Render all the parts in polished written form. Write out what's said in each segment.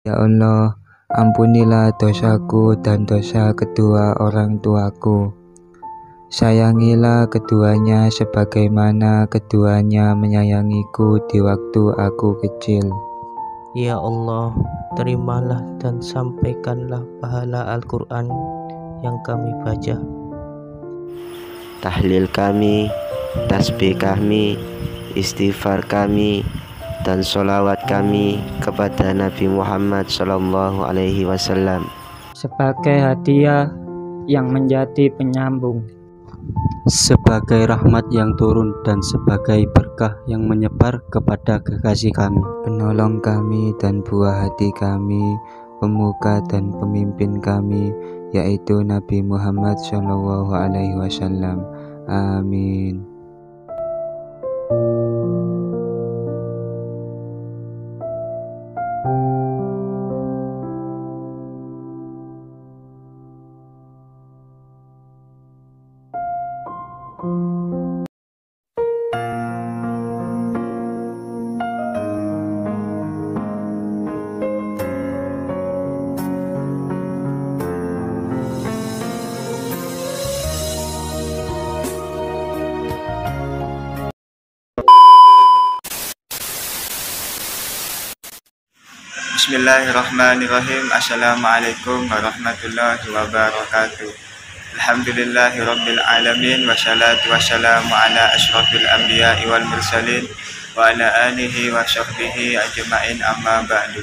Ya Allah, ampunilah dosaku dan dosa kedua orang tuaku. Sayangilah keduanya sebagaimana keduanya menyayangiku di waktu aku kecil. Ya Allah, terimalah dan sampaikanlah pahala Al-Quran yang kami baca, tahlil kami, tasbih kami, istighfar kami, dan sholawat kami kepada Nabi Muhammad SAW sebagai hadiah yang menjadi penyambung, sebagai rahmat yang turun dan sebagai berkah yang menyebar kepada kekasih kami, penolong kami dan buah hati kami, pemuka dan pemimpin kami, yaitu Nabi Muhammad SAW. Amin. Bismillahirrahmanirrahim. Assalamualaikum warahmatullahi wabarakatuh. Alhamdulillahirabbil alamin, wassalatu wassalamu ala asyrafil anbiya'i wal mursalin wa ala alihi wa sahbihi ajma'in, amma ba'du.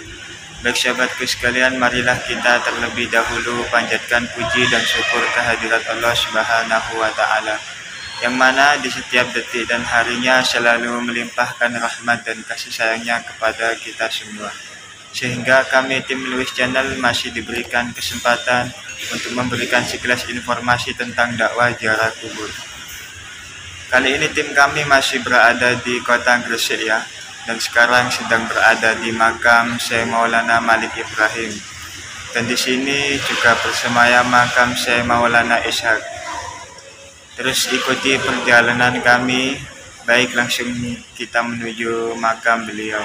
Baik sahabatku sekalian, marilah kita terlebih dahulu panjatkan puji dan syukur kehadirat Allah Subhanahu wa taala, yang mana di setiap detik dan harinya selalu melimpahkan rahmat dan kasih sayangnya kepada kita semua, sehingga kami tim Lewis Channel masih diberikan kesempatan untuk memberikan sekilas informasi tentang dakwah ziarah kubur. Kali ini tim kami masih berada di kota Gresik ya, dan sekarang sedang berada di makam Syekh Maulana Malik Ibrahim, dan di sini juga bersemayam makam Syekh Maulana Ishaq. Terus ikuti perjalanan kami, baik langsung kita menuju makam beliau.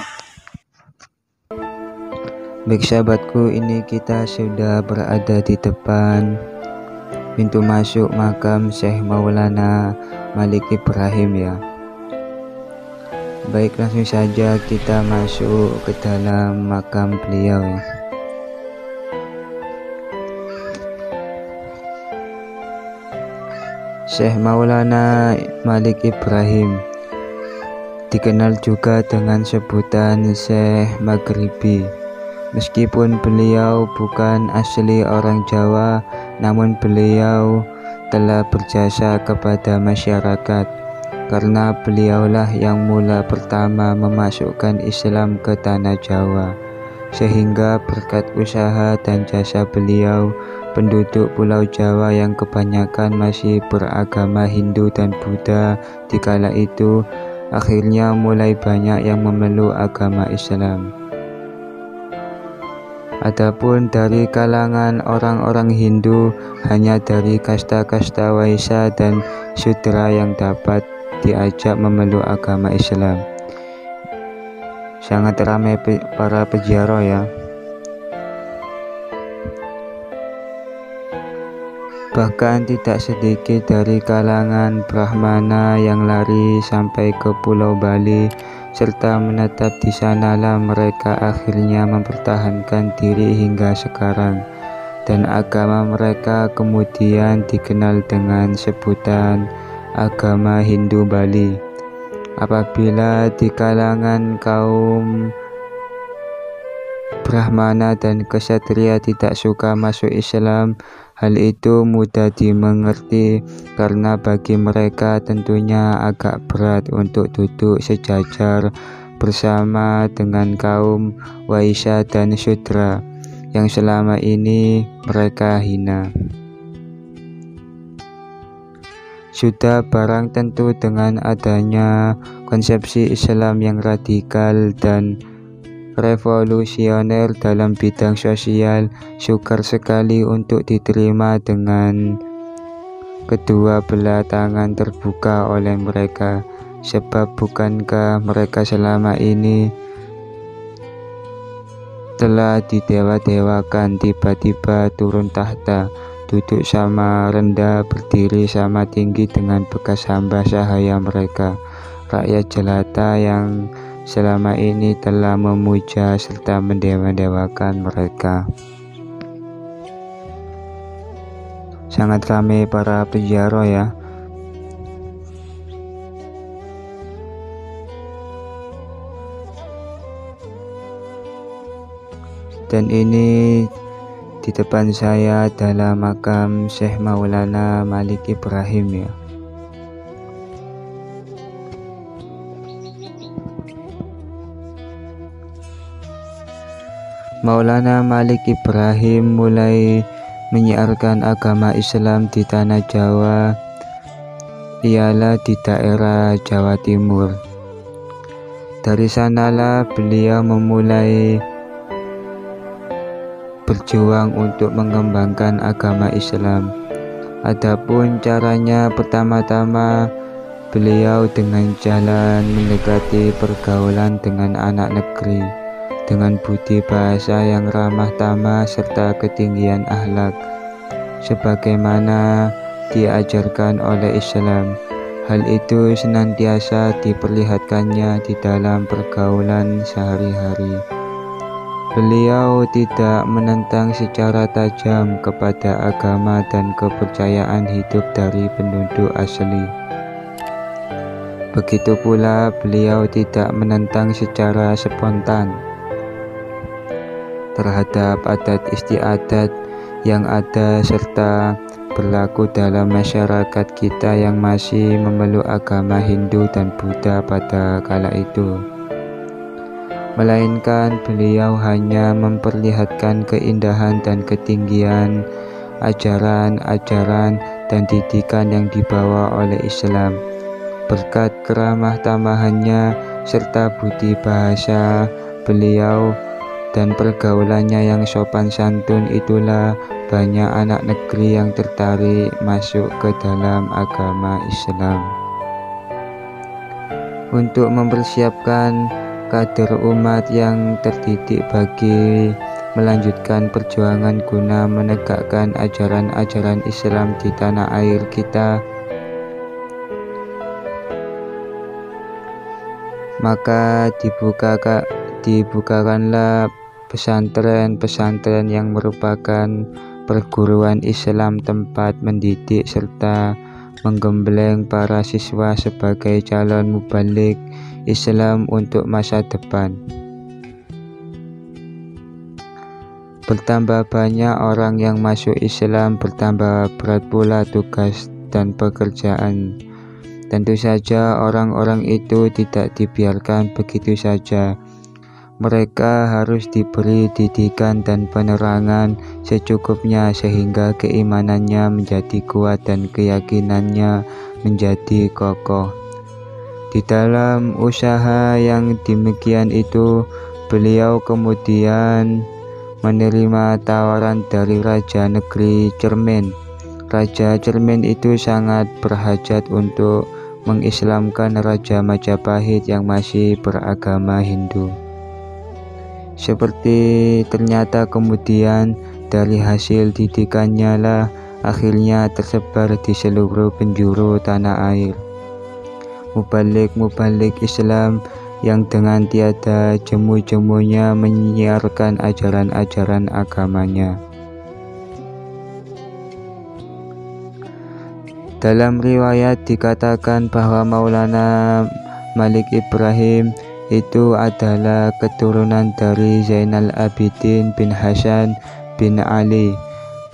Baik sahabatku, ini kita sudah berada di depan pintu masuk makam Syekh Maulana Malik Ibrahim ya. Baik, langsung saja kita masuk ke dalam makam beliau ya. Syekh Maulana Malik Ibrahim dikenal juga dengan sebutan Syekh Maghribi. Meskipun beliau bukan asli orang Jawa, namun beliau telah berjasa kepada masyarakat, karena beliaulah yang mula pertama memasukkan Islam ke tanah Jawa. Sehingga berkat usaha dan jasa beliau, penduduk Pulau Jawa yang kebanyakan masih beragama Hindu dan Buddha di kala itu, akhirnya mulai banyak yang memeluk agama Islam. Adapun dari kalangan orang-orang Hindu, hanya dari kasta-kasta Waisya dan Sudra yang dapat diajak memeluk agama Islam. Sangat ramai para peziarah ya. Bahkan tidak sedikit dari kalangan Brahmana yang lari sampai ke Pulau Bali, serta menetap di sanalah mereka akhirnya mempertahankan diri hingga sekarang, dan agama mereka kemudian dikenal dengan sebutan agama Hindu Bali. Apabila di kalangan kaum Brahmana dan Ksatria tidak suka masuk Islam, hal itu mudah dimengerti karena bagi mereka tentunya agak berat untuk duduk sejajar bersama dengan kaum Waisya dan Sudra yang selama ini mereka hina. Sudah barang tentu dengan adanya konsepsi Islam yang radikal dan revolusioner dalam bidang sosial, sukar sekali untuk diterima dengan kedua belah tangan terbuka oleh mereka. Sebab bukankah mereka selama ini telah didewa-dewakan, tiba-tiba turun tahta, duduk sama rendah, berdiri sama tinggi dengan bekas hamba sahaya mereka, rakyat jelata yang selama ini telah memuja serta mendewa-dewakan mereka. Sangat ramai para peziarah ya. Dan ini di depan saya adalah makam Syekh Maulana Malik Ibrahim ya. Maulana Malik Ibrahim mulai menyiarkan agama Islam di tanah Jawa ialah di daerah Jawa Timur. Dari sanalah beliau memulai berjuang untuk mengembangkan agama Islam. Adapun caranya, pertama-tama beliau dengan jalan mendekati pergaulan dengan anak negeri dengan budi bahasa yang ramah tamah serta ketinggian akhlak sebagaimana diajarkan oleh Islam. Hal itu senantiasa diperlihatkannya di dalam pergaulan sehari-hari. Beliau tidak menentang secara tajam kepada agama dan kepercayaan hidup dari penduduk asli. Begitu pula beliau tidak menentang secara spontan terhadap adat istiadat yang ada serta berlaku dalam masyarakat kita yang masih memeluk agama Hindu dan Buddha pada kala itu. Melainkan beliau hanya memperlihatkan keindahan dan ketinggian ajaran-ajaran dan didikan yang dibawa oleh Islam. Berkat keramah tamahannya serta budi bahasa beliau dan pergaulannya yang sopan santun, itulah banyak anak negeri yang tertarik masuk ke dalam agama Islam. Untuk mempersiapkan kader umat yang terdidik bagi melanjutkan perjuangan guna menegakkan ajaran-ajaran Islam di tanah air kita, maka dibukakanlah pesantren-pesantren yang merupakan perguruan Islam, tempat mendidik serta menggembleng para siswa sebagai calon mubalik Islam untuk masa depan. Bertambah banyak orang yang masuk Islam, bertambah berat pula tugas dan pekerjaan. Tentu saja orang-orang itu tidak dibiarkan begitu saja. Mereka harus diberi didikan dan penerangan secukupnya sehingga keimanannya menjadi kuat dan keyakinannya menjadi kokoh. Di dalam usaha yang demikian itu, beliau kemudian menerima tawaran dari Raja Negeri Cermin. Raja Cermin itu sangat berhajat untuk mengislamkan Raja Majapahit yang masih beragama Hindu. Seperti ternyata kemudian dari hasil didikannya lah akhirnya tersebar di seluruh penjuru tanah air mubalik Islam yang dengan tiada jemu-jemunya menyiarkan ajaran-ajaran agamanya. Dalam riwayat dikatakan bahwa Maulana Malik Ibrahim itu adalah keturunan dari Zainal Abidin bin Hasan bin Ali.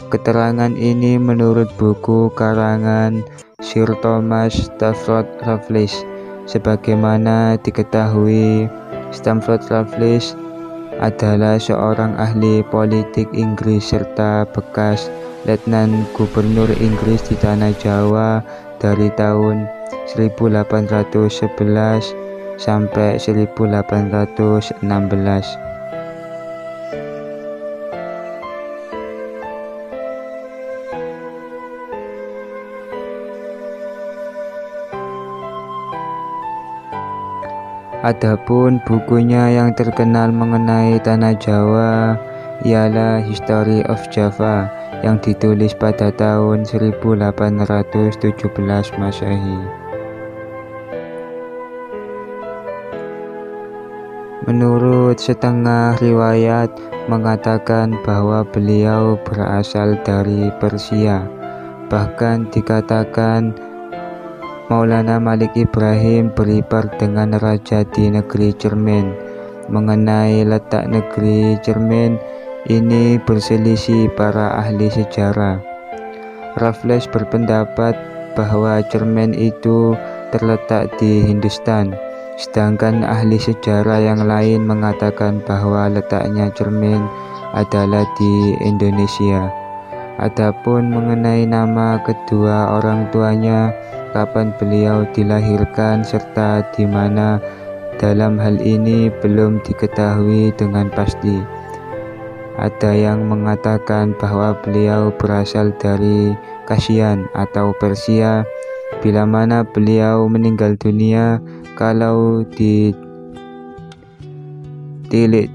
Keterangan ini menurut buku karangan Sir Thomas Stamford Raffles. Sebagaimana diketahui, Stamford Raffles adalah seorang ahli politik Inggris serta bekas letnan gubernur Inggris di tanah Jawa dari tahun 1811 sampai 1816. Adapun bukunya yang terkenal mengenai tanah Jawa ialah History of Java yang ditulis pada tahun 1817 Masehi. Menurut setengah riwayat mengatakan bahwa beliau berasal dari Persia. Bahkan dikatakan Maulana Malik Ibrahim berlibar dengan raja di negeri Cermin. Mengenai letak negeri Cermin ini berselisih para ahli sejarah. Raffles berpendapat bahwa Cermin itu terletak di Hindustan, sedangkan ahli sejarah yang lain mengatakan bahwa letaknya Cermin adalah di Indonesia. Adapun mengenai nama kedua orang tuanya, kapan beliau dilahirkan serta di mana, dalam hal ini belum diketahui dengan pasti. Ada yang mengatakan bahwa beliau berasal dari Kasian atau Persia, bila mana beliau meninggal dunia kalau ditilik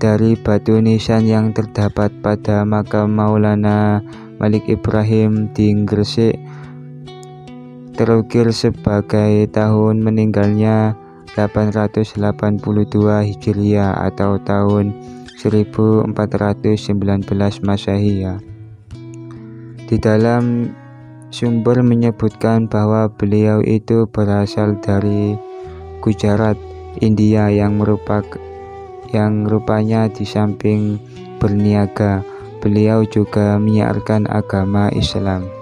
dari batu nisan yang terdapat pada makam Maulana Malik Ibrahim di Gresik, terukir sebagai tahun meninggalnya 882 Hijriah atau tahun 1419 Masehi. Di dalam sumber menyebutkan bahwa beliau itu berasal dari Gujarat, India yang rupanya di samping berniaga, beliau juga menyiarkan agama Islam.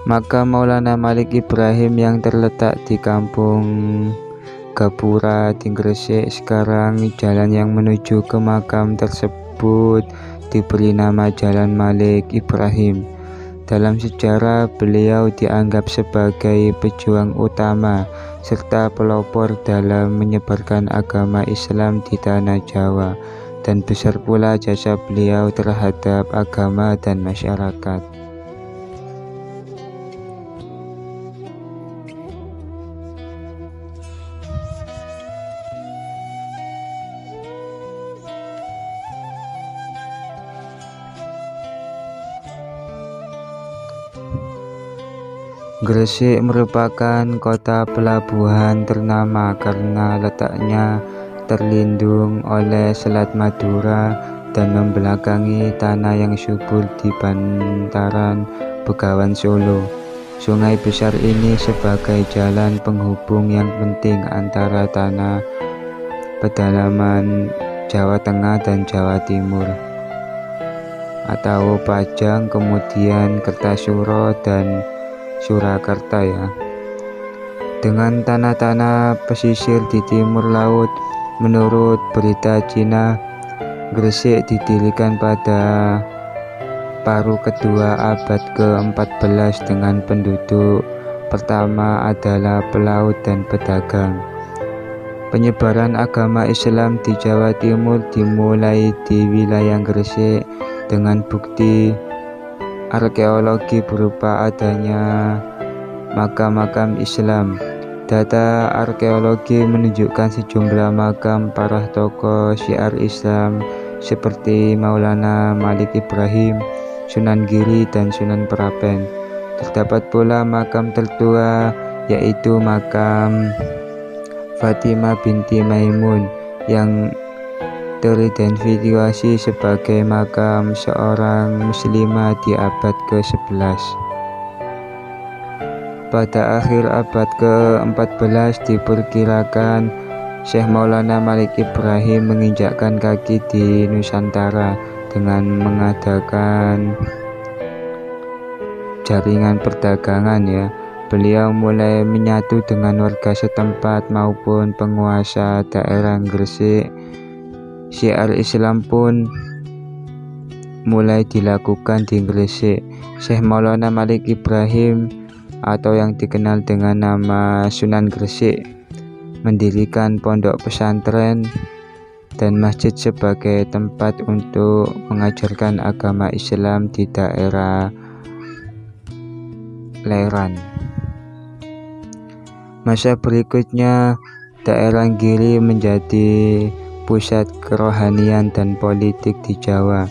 Maka Maulana Malik Ibrahim yang terletak di kampung Gapura di Gresik sekarang, jalan yang menuju ke makam tersebut diberi nama Jalan Malik Ibrahim. Dalam sejarah, beliau dianggap sebagai pejuang utama serta pelopor dalam menyebarkan agama Islam di tanah Jawa, dan besar pula jasa beliau terhadap agama dan masyarakat. Gresik merupakan kota pelabuhan ternama karena letaknya terlindung oleh Selat Madura dan membelakangi tanah yang subur di bantaran Begawan Solo. Sungai besar ini sebagai jalan penghubung yang penting antara tanah pedalaman Jawa Tengah dan Jawa Timur atau Pajang, kemudian Kertasuro dan Surakarta dengan tanah-tanah pesisir di timur laut. Menurut berita Cina, Gresik didirikan pada paruh kedua abad ke-14 dengan penduduk pertama adalah pelaut dan pedagang. Penyebaran agama Islam di Jawa Timur dimulai di wilayah Gresik dengan bukti arkeologi berupa adanya makam-makam Islam. Data arkeologi menunjukkan sejumlah makam para tokoh syiar Islam seperti Maulana Malik Ibrahim, Sunan Giri, dan Sunan Prapen. Terdapat pula makam tertua yaitu makam Fatimah binti Maimun yang teridentifikasi sebagai makam seorang muslimah di abad ke-11. Pada akhir abad ke-14 diperkirakan Syekh Maulana Malik Ibrahim menginjakkan kaki di Nusantara dengan mengadakan jaringan perdagangan Beliau mulai menyatu dengan warga setempat maupun penguasa daerah Gresik. Syiar Islam pun mulai dilakukan di Gresik. Syekh Maulana Malik Ibrahim atau yang dikenal dengan nama Sunan Gresik mendirikan pondok pesantren dan masjid sebagai tempat untuk mengajarkan agama Islam di daerah Leran. Masa berikutnya, daerah Giri menjadi pusat kerohanian dan politik di Jawa.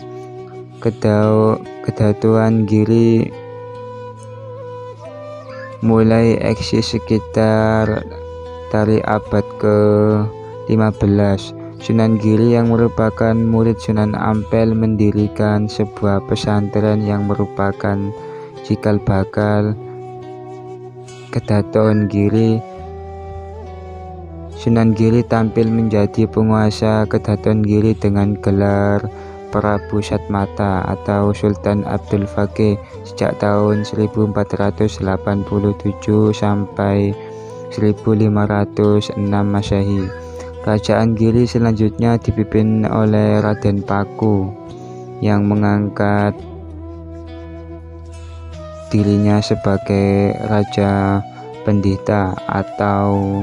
Kedatuan Giri mulai eksis sekitar dari abad ke-15. Sunan Giri yang merupakan murid Sunan Ampel mendirikan sebuah pesantren yang merupakan cikal bakal Kedatuan Giri. Sunan Giri tampil menjadi penguasa Kedatuan Giri dengan gelar Prabu Satmata atau Sultan Abdul Fakih sejak tahun 1487 sampai 1506 Masehi. Kerajaan Giri selanjutnya dipimpin oleh Raden Paku yang mengangkat dirinya sebagai Raja Pendeta atau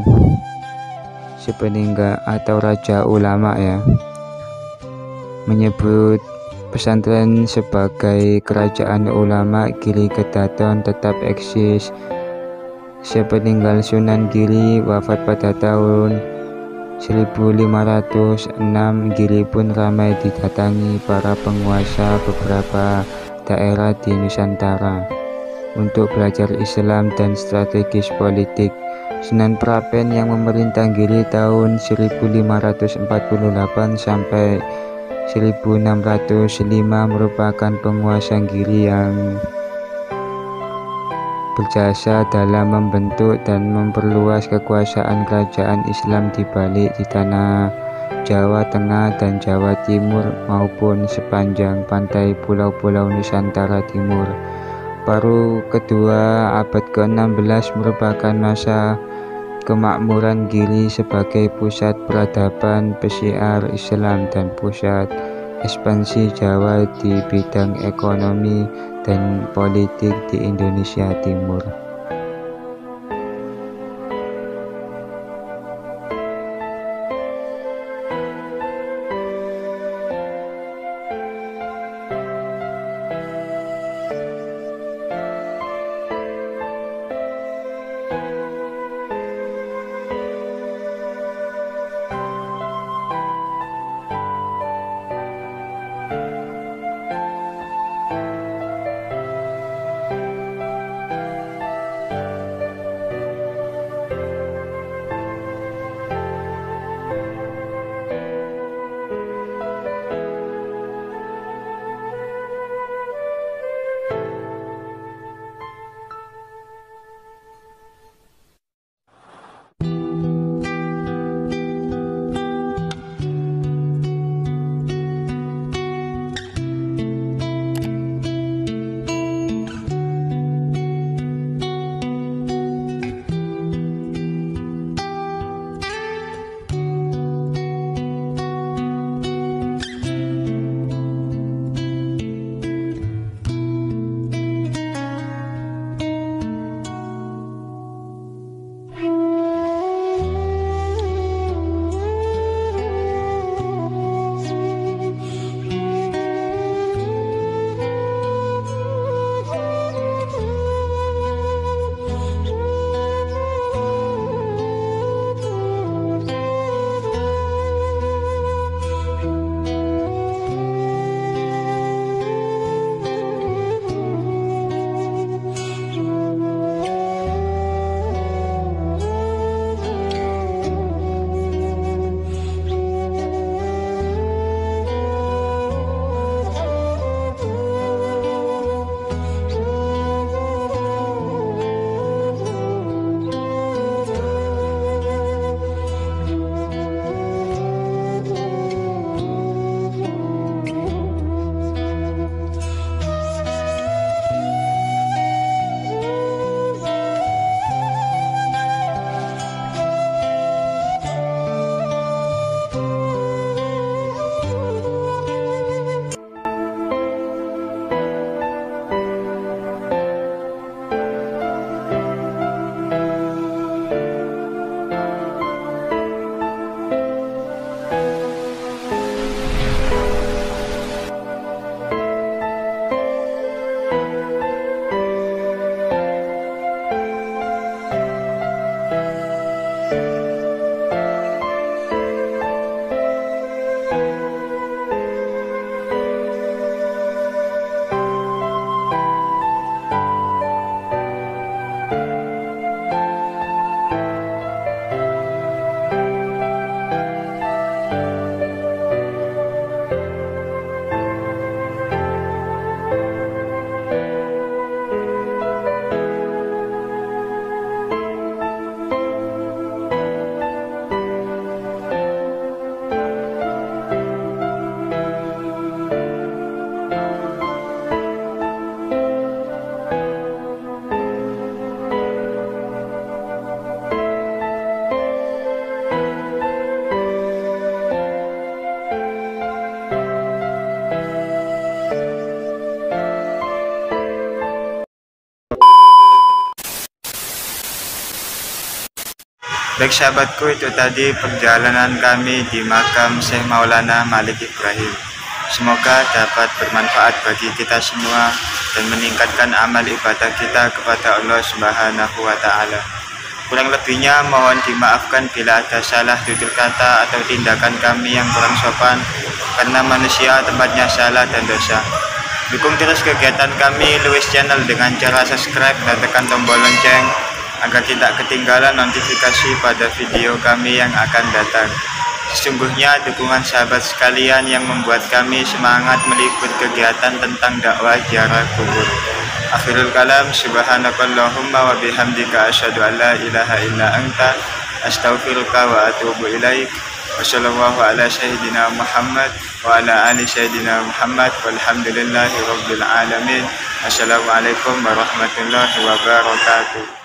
sepeninggal atau Raja Ulama ya. Menyebut pesantren sebagai kerajaan ulama Giri Kedatuan tetap eksis sepeninggal Sunan Giri wafat pada tahun 1506. Giri pun ramai didatangi para penguasa beberapa daerah di Nusantara untuk belajar Islam dan strategis politik. Sunan Prapen yang memerintah Giri tahun 1548 sampai 1605 merupakan penguasa Giri yang berjasa dalam membentuk dan memperluas kekuasaan kerajaan Islam di tanah Jawa Tengah dan Jawa Timur maupun sepanjang pantai pulau-pulau Nusantara Timur. Paruh kedua abad ke-16 merupakan masa kemakmuran Giri sebagai pusat peradaban pesiar Islam dan pusat ekspansi Jawa di bidang ekonomi dan politik di Indonesia Timur. Baik sahabatku, itu tadi perjalanan kami di makam Syekh Maulana Malik Ibrahim. Semoga dapat bermanfaat bagi kita semua dan meningkatkan amal ibadah kita kepada Allah Subhanahu wa Ta'ala. Kurang lebihnya mohon dimaafkan bila ada salah tutur kata atau tindakan kami yang kurang sopan, karena manusia tempatnya salah dan dosa. Dukung terus kegiatan kami Lewis Channel dengan cara subscribe dan tekan tombol lonceng agar tidak ketinggalan notifikasi pada video kami yang akan datang. Sesungguhnya dukungan sahabat sekalian yang membuat kami semangat meliput kegiatan tentang dakwah ziarah kubur. Akhirul kalam, subhanakallahumma wa bihamdika asyhadu an la ilaha illa anta astaghfiruka wa atubu ilaik. Wassallallahu ala sayyidina Muhammad wa ala ali sayyidina Muhammad walhamdulillahi rabbil alamin. Assalamualaikum warahmatullahi wabarakatuh.